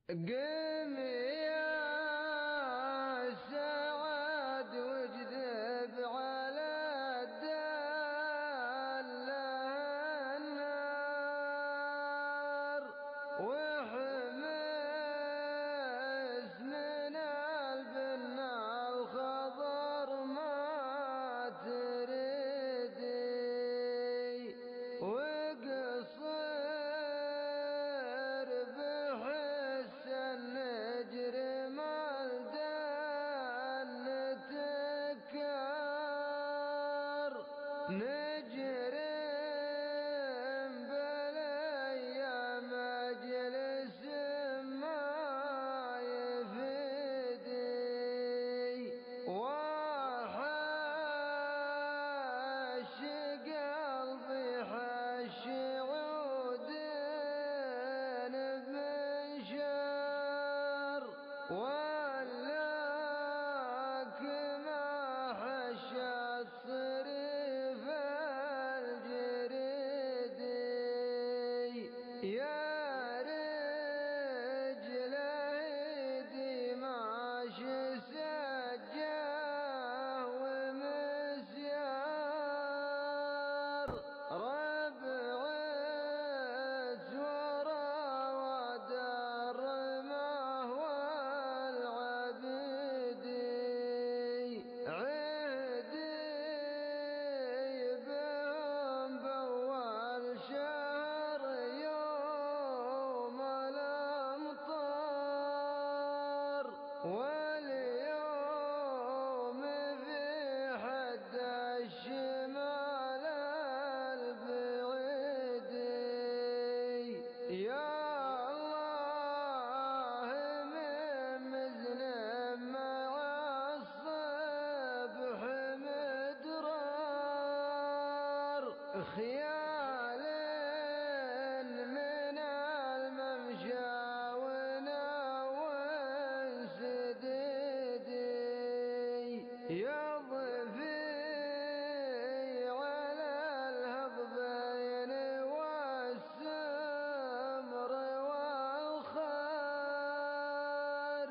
قم يا سعد واجذب على النار وحمس من البنا الخضر ما تردي وقصر بحس النجر ملدان نتكار نجر بالايام مجلس ما يفدي وحش قلبي حش عود بمنشار ولاك ما حشت صريف الجريدي يا رجل ايدي ماشي سجاه ومسيار ربعت ورا ودار ما هو العبيدي عهدي بهم بأول شهر يوم الأمطار واليوم في حد الشمال البعيدي يا الله من مزن مع الصبح مدرار خيال من الممشى وناون سديدي يضفي على الهضبين والسمر والخار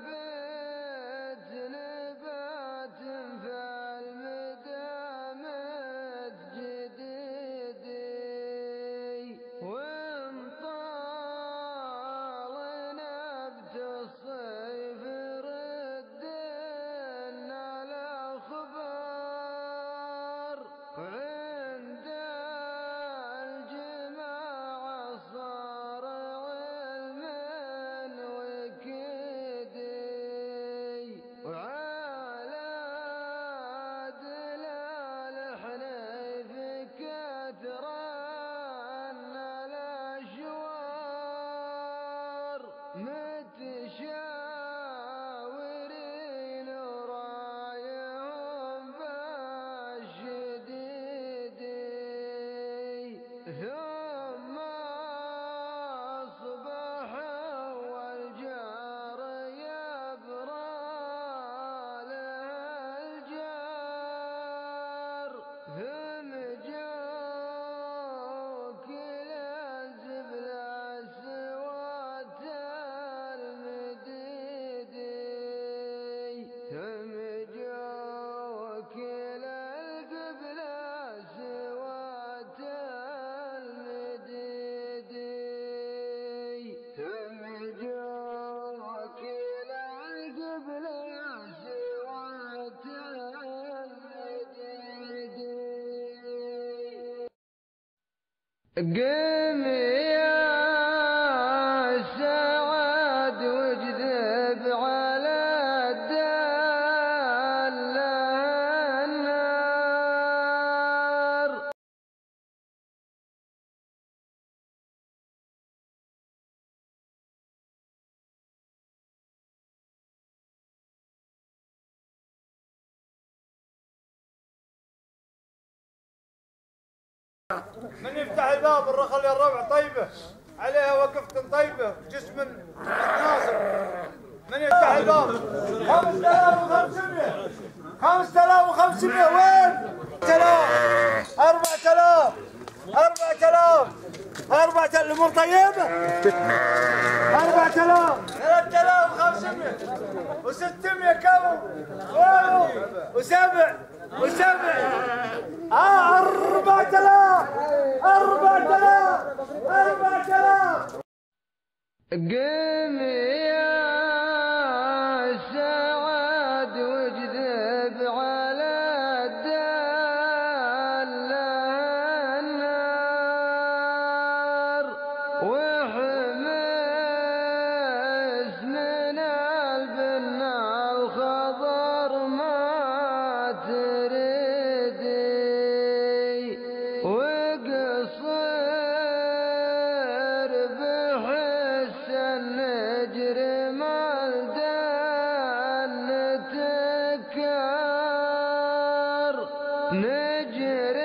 وينبت نبات في المدامات جديدي وان طال نبت الصيف ردنا الاخبار وعند الجماعة صار علم وكدي وعلى دلال حنيف كثران الاشوار متشاورين رايهم بالشديدي ثم أصبحوا والجار يبرى له الجار ثم جوك الزبل سوات المديدي ثم جوك القبل سوات المديدي ثم جوك القبل سوات المديدي قم يا سعد واجذب على النار من يفتح الباب الرخل يا الربع طيبه عليها وقفة طيبه جسم ناصر. من يفتح الباب 5500 5500 وين؟ 4000 الأمور طيبة؟ 4000 3500 و600 كم وسبع 4000 قم يا سعد واجذب على الدالة النار وحمس من البنا الخضر ما تردي وقصر بحس النجر مالدان نتكار نجر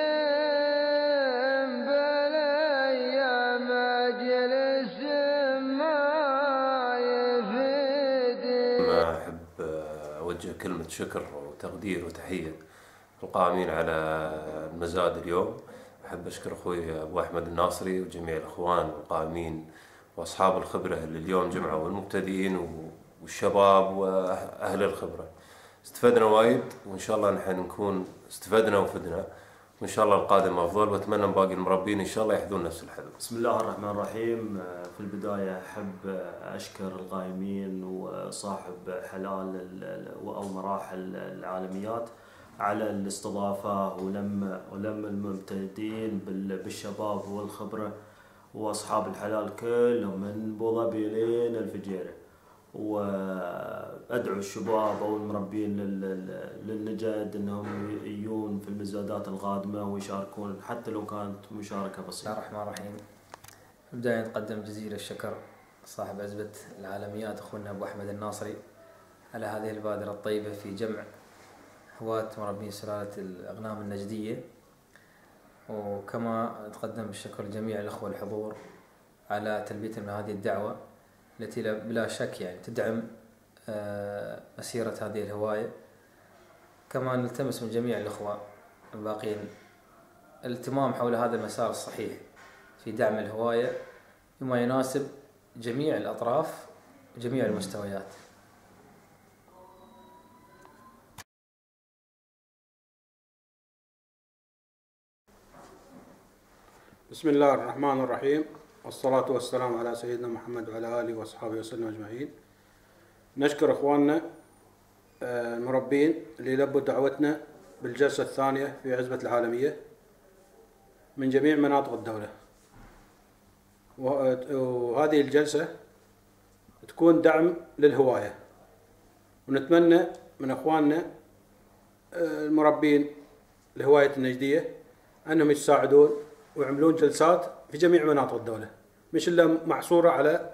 بليا مجلس ما يفيدي. ما أحب أوجه كلمة شكر وتقدير وتحية القائمين على المزاد اليوم. أحب أشكر أخوي أبو أحمد الناصري وجميع الإخوان القائمين وأصحاب الخبرة اللي اليوم جمعوا والمبتدئين والشباب وأهل الخبرة. استفدنا وايد وإن شاء الله نحن نكون استفدنا وفدنا وإن شاء الله القادم أفضل، وأتمنى من باقي المربين إن شاء الله يحذون نفس الحذو. بسم الله الرحمن الرحيم. في البداية أحب أشكر القائمين وصاحب حلال أو مراحل العالميات على الاستضافة ولم المبتدئين بالشباب والخبرة وأصحاب الحلال كلهم من بوظبي لين الفجيرة، وأدعو الشباب أو المربين للنجد أنهم يجون في المزادات القادمة ويشاركون حتى لو كانت مشاركة بسيطة. بسم الله الرحمن الرحيم. في البداية نقدم جزيل الشكر صاحب عزبة العالميات أخونا أبو أحمد الناصري على هذه البادرة الطيبة في جمع هواة مربين سلالة الأغنام النجدية، وكما نقدم الشكر لجميع الأخوة الحضور على تلبيتهم لهذه الدعوة التي بلا شك يعني تدعم مسيرة هذه الهواية. كما نلتمس من جميع الأخوة الباقين الاهتمام حول هذا المسار الصحيح في دعم الهواية بما يناسب جميع الأطراف وجميع المستويات. بسم الله الرحمن الرحيم، والصلاة والسلام على سيدنا محمد وعلى آله وأصحابه وسلم أجمعين. نشكر إخواننا المربين اللي لبوا دعوتنا بالجلسة الثانية في عزبة العالمية من جميع مناطق الدولة، وهذه الجلسة تكون دعم للهواية، ونتمنى من إخواننا المربين لهواية النجدية أنهم يتساعدون ويعملون جلسات في جميع مناطق الدولة، مش إلا محصورة على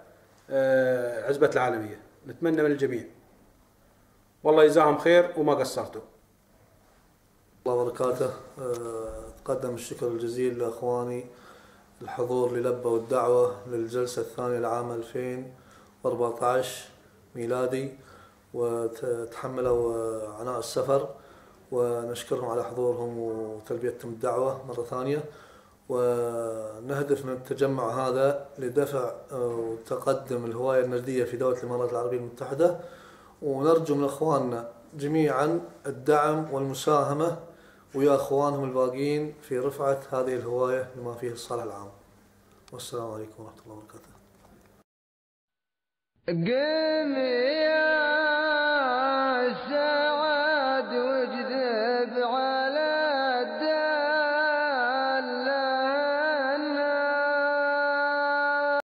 عزبة العالمية. نتمنى من الجميع، والله يجزاهم خير وما قصرتوا. الله وبركاته. أقدم الشكر الجزيل لأخواني الحضور اللي لبوا الدعوة للجلسة الثانية لعام 2014 ميلادي وتحملوا عناء السفر، ونشكرهم على حضورهم وتلبيتهم الدعوة مرة ثانية. ونهدف من التجمع هذا لدفع وتقدم الهواية النجدية في دولة الإمارات العربية المتحدة، ونرجو من أخواننا جميعا الدعم والمساهمة ويا أخوانهم الباقيين في رفعة هذه الهواية لما فيه الصالح العام. والسلام عليكم ورحمة الله وبركاته. قم